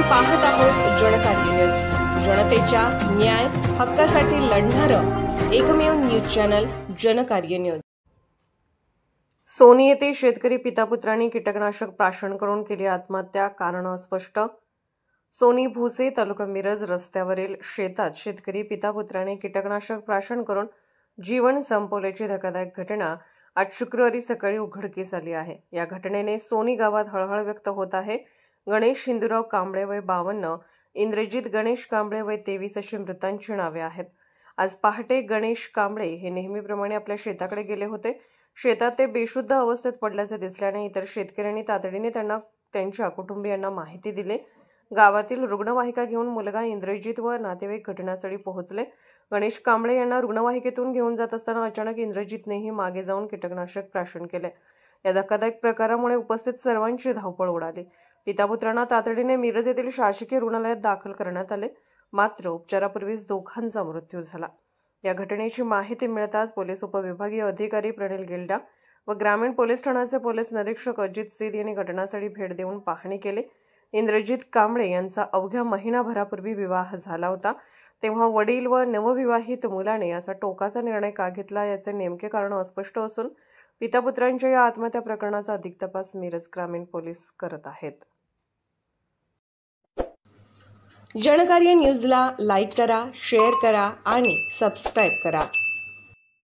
पाहत आहोत जनकार्य न्यूज, जनतेच्या न्याय हक्कासाठी लढणारं एकमेव news channel Janakarya news. Sony येथे शेतकरी पितापुत्रांनी कीटकनाशक प्राशन करून केली आत्महत्या, कारण अस्पष्ट। सोनी भुसे तालुका मिरज रस्त्यावरील शेतात शेतकरी पितापुत्राने कीटकनाशक प्राशन करून जीवन संपवल्याची धक्कादायक घटना आज शुक्रवारी सकाळी उघडकीस आली आहे। या घटनेने सोनी गावात हळहळ व्यक्त होत आहे। गणेश हिंदूराव कांबळे वय 52, इंद्रजित गणेश कांबळे वय 23 अशी मृतांची नावे आहेत। आज पहाटे गणेश कांबळे हे नेहमीप्रमाणे आपल्या शेताकडे गेले होते। शेतात ते बेशुद्ध अवस्थेत पडल्याचे दिसल्याने इतर शेतकऱ्यांनी तातडीने त्यांच्या कुटुंबियांना माहिती दिली। गावातील रुग्णवाहिका घेऊन मुलगा इंद्रजित व नातेवाईक घटनास्थळी पोहोचले। गणेश कांबळे यांना रुग्णवाहिकेतून घेऊन जात असताना अचानक इंद्रजितनेही मागे जाऊन कीटकनाशक प्राशन केले। या धक्कादायक प्रकारामुळे उपस्थित सर्वांची धावपळ उडाली। पितापुत्रांना तातडीने मिरज येथील शासकीय रुग्णालयात दाखल करण्यात आले, मात्र उपचारापूर्वीच दोघांचा मृत्यू झाला। या घटनेची माहिती मिळताच पोलीस उपविभागीय अधिकारी प्रणिल गिल्डा व ग्रामीण पोलीस ठाण्याचे पोलीस निरीक्षक अजित सीद यांनी घटनास्थळी भेट देऊन पाहणी केली। इंद्रजित कांबळे यांचा अवघ्या महिनाभरापूर्वी विवाह झाला होता, तेव्हा वडील व नवविवाहित मुलाने असा टोकाचा निर्णय का घेतला याचे नेमके कारण अस्पष्ट असून पितापुत्रांच्या या आत्महत्या प्रकरणाचा अधिक तपास मिरज ग्रामीण पोलीस करत आहेत। जनकार्य न्यूजला लाईक करा, शेअर करा आणि सबस्क्राईब करा।